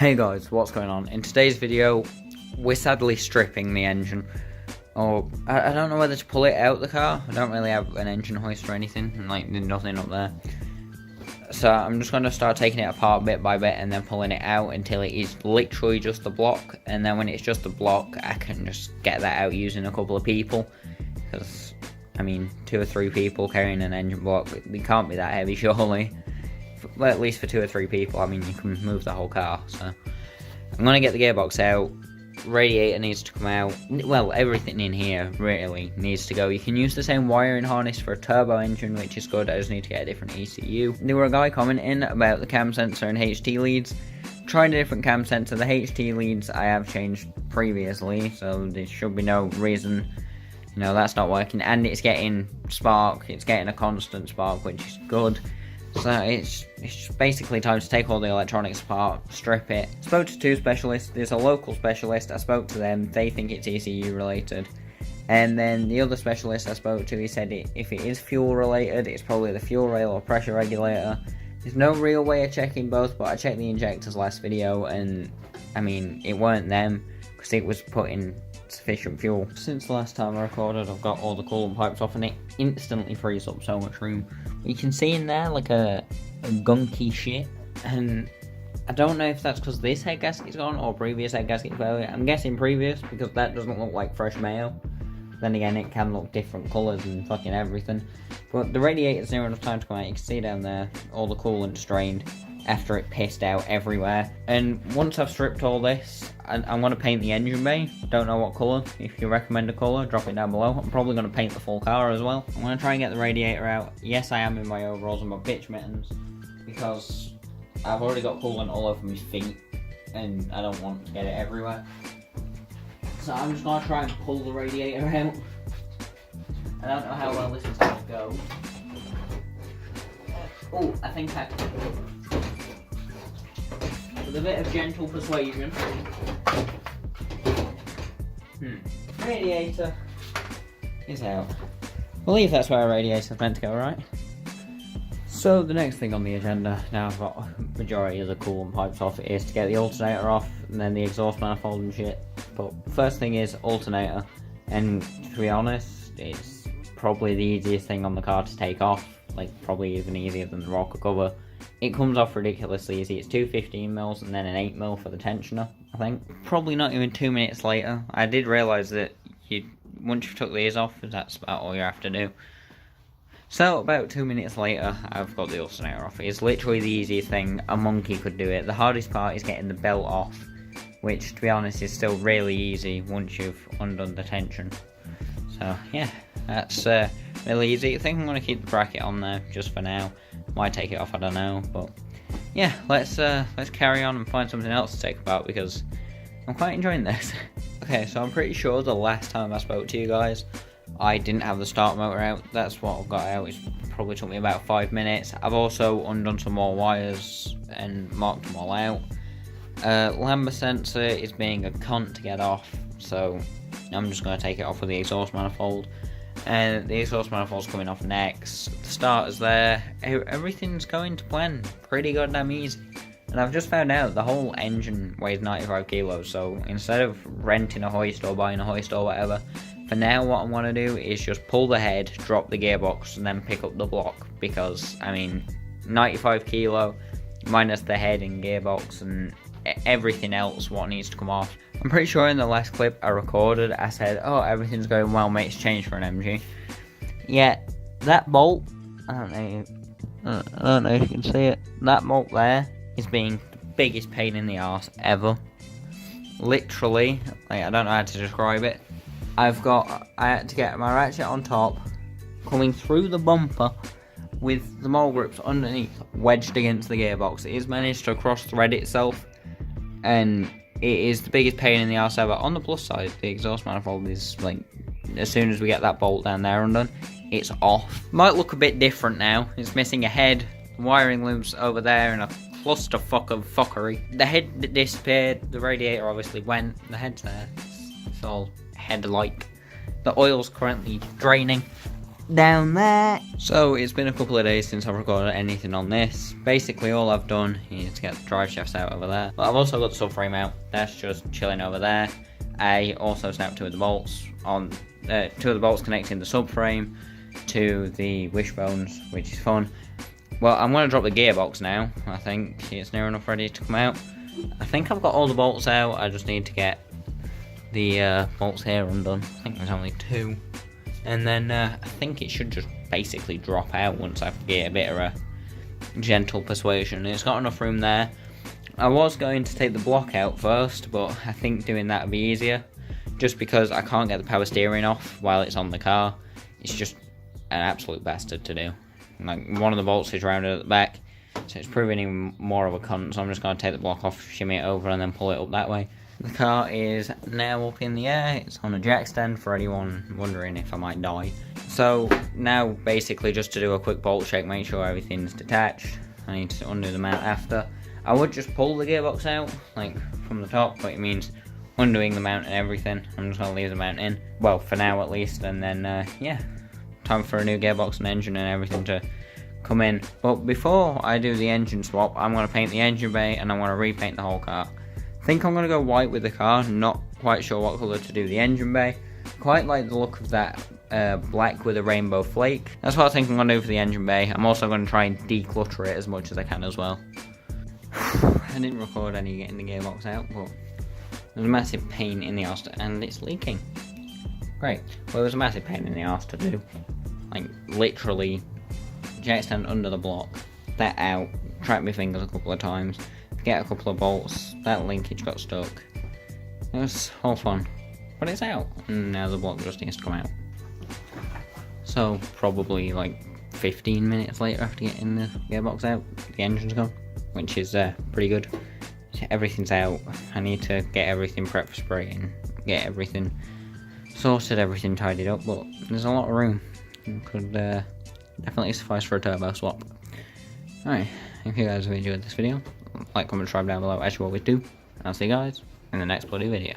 Hey guys, what's going on? In today's video, we're sadly stripping the engine. I don't know whether to pull it out the car. I don't really have an engine hoist or anything, like there's nothing up there. So I'm just going to start taking it apart bit by bit and then pulling it out until it is literally just the block. And then when it's just the block, I can just get that out using a couple of people. Because, I mean, 2 or 3 people carrying an engine block, it can't be that heavy surely. Well, at least for 2 or 3 people. I mean, you can move the whole car. So I'm going to get the gearbox out. Radiator needs to come out. Well, everything in here really needs to go. You can use the same wiring harness for a turbo engine, which is good. I just need to get a different ECU. There were a guy commenting about the cam sensor and HT leads. Trying a different cam sensor. The HT leads I have changed previously, so there should be no reason, that's not working. And it's getting spark. It's getting a constant spark, which is good. So it's basically time to take all the electronics apart, strip it. Spoke to 2 specialists. There's a local specialist. I spoke to them. They think it's ECU related. And then the other specialist I spoke to, he said if it is fuel related, it's probably the fuel rail or pressure regulator. There's no real way of checking both, but I checked the injectors last video, and I mean, it weren't them because it was putting sufficient fuel. Since the last time I recorded, I've got all the coolant pipes off, and it instantly frees up so much room. You can see in there like a gunky shit, and I don't know if that's because this head gasket's gone or previous head gasket failure. I'm guessing previous because that doesn't look like fresh mail. Then again, it can look different colours and fucking everything. But the radiator's near enough time to come out. You can see down there all the coolant drained after it pissed out everywhere. And once I've stripped all this, I'm going to paint the engine bay. Don't know what colour. If you recommend a colour, drop it down below. I'm probably going to paint the full car as well. I'm going to try and get the radiator out. Yes, I am in my overalls and my bitch mittens, because I've already got coolant all over my feet and I don't want to get it everywhere. So I'm just going to try and pull the radiator out. I don't know how well this is going to go. Oh, I think I can. With a bit of gentle persuasion. Radiator is out. I believe that's where a radiator's meant to go, right? So the next thing on the agenda, now I've got majority of the coolant pipes off, is to get the alternator off and then the exhaust manifold and shit. But first thing is alternator, and to be honest, it's probably the easiest thing on the car to take off, like probably even easier than the rocker cover. It comes off ridiculously easy. It's 2 15mm and then an 8mm for the tensioner, I think. Probably not even 2 minutes later. I did realise that once you took these off, that's about all you have to do. So about 2 minutes later, I've got the alternator off. It's literally the easiest thing. A monkey could do it. The hardest part is getting the belt off, which, to be honest, is still really easy once you've undone the tension. So yeah, that's really easy. I think I'm going to keep the bracket on there just for now. Might take it off, I don't know, but yeah, let's carry on and find something else to take about, because I'm quite enjoying this. Okay, so I'm pretty sure the last time I spoke to you guys, I didn't have the start motor out. That's what I've got out. It probably took me about 5 minutes. I've also undone some more wires and marked them all out. Lambda sensor is being a cunt to get off, so I'm just going to take it off with the exhaust manifold. And the exhaust manifold's coming off next. The starter's there. Everything's going to plan. Pretty goddamn easy. And I've just found out the whole engine weighs 95 kilos. So instead of renting a hoist or buying a hoist or whatever, for now what I want to do is just pull the head, drop the gearbox, and then pick up the block. Because, I mean, 95 kilo minus the head and gearbox and everything else what needs to come off. I'm pretty sure in the last clip I recorded, I said, oh, everything's going well, mate, it's changed for an MG. Yeah, that bolt, I don't know if you can see it, that bolt there is being the biggest pain in the arse ever. Literally, like, I don't know how to describe it. I had to get my ratchet on top, coming through the bumper with the mole grips underneath, wedged against the gearbox. It has managed to cross-thread itself, and it is the biggest pain in the arse ever. On the plus side, the exhaust manifold is, like, as soon as we get that bolt down there undone, it's off. Might look a bit different now. It's missing a head, wiring loops over there, and a clusterfuck of fuckery. The head disappeared, the radiator obviously went, the head's there. It's all head-like. The oil's currently draining. down there. So it's been a couple of days since I've recorded anything on this. Basically all I've done is get the drive shafts out over there, but I've also got the subframe out. That's just chilling over there. I also snapped two of the bolts on two of the bolts connecting the subframe to the wishbones, which is fun. Well, I'm going to drop the gearbox now. I think it's near enough ready to come out. I think I've got all the bolts out. I just need to get the bolts here undone. I think there's only two. And then I think it should just basically drop out once I get a bit of a gentle persuasion. It's got enough room there. I was going to take the block out first, but I think doing that would be easier. Just because I can't get the power steering off while it's on the car. It's just an absolute bastard to do. Like, one of the bolts is rounded at the back, so it's proving even more of a cunt. So I'm just going to take the block off, shimmy it over, and then pull it up that way. The car is now up in the air. It's on a jack stand for anyone wondering if I might die. So now basically just to do a quick bolt check, make sure everything's detached. I need to undo the mount after. I would just pull the gearbox out, like from the top, but it means undoing the mount and everything. I'm just going to leave the mount in, well, for now at least, and then yeah, time for a new gearbox and engine and everything to come in. But before I do the engine swap, I'm going to paint the engine bay and I'm going to repaint the whole car. I think I'm going to go white with the car, not quite sure what colour to do the engine bay. Quite like the look of that black with a rainbow flake. That's what I think I'm going to do for the engine bay. I'm also going to try and declutter it as much as I can as well. I didn't record any getting the gearbox out, but there's a massive pain in the arse and it's leaking. Great. Well, it was a massive pain in the arse to do. Like, literally, jack stand under the block, that out, trapped my fingers a couple of times, get a couple of bolts, that linkage got stuck. It was all fun. But it's out, and now the block just needs to come out. So, probably like 15 minutes later after getting the gearbox out, the engine's gone, which is pretty good. Everything's out. I need to get everything prepped for spraying, get everything sorted, everything tidied up, but there's a lot of room. It could definitely suffice for a turbo swap. Alright, if you guys have enjoyed this video, like, comment, subscribe down below as you always do, and I'll see you guys in the next bloody video.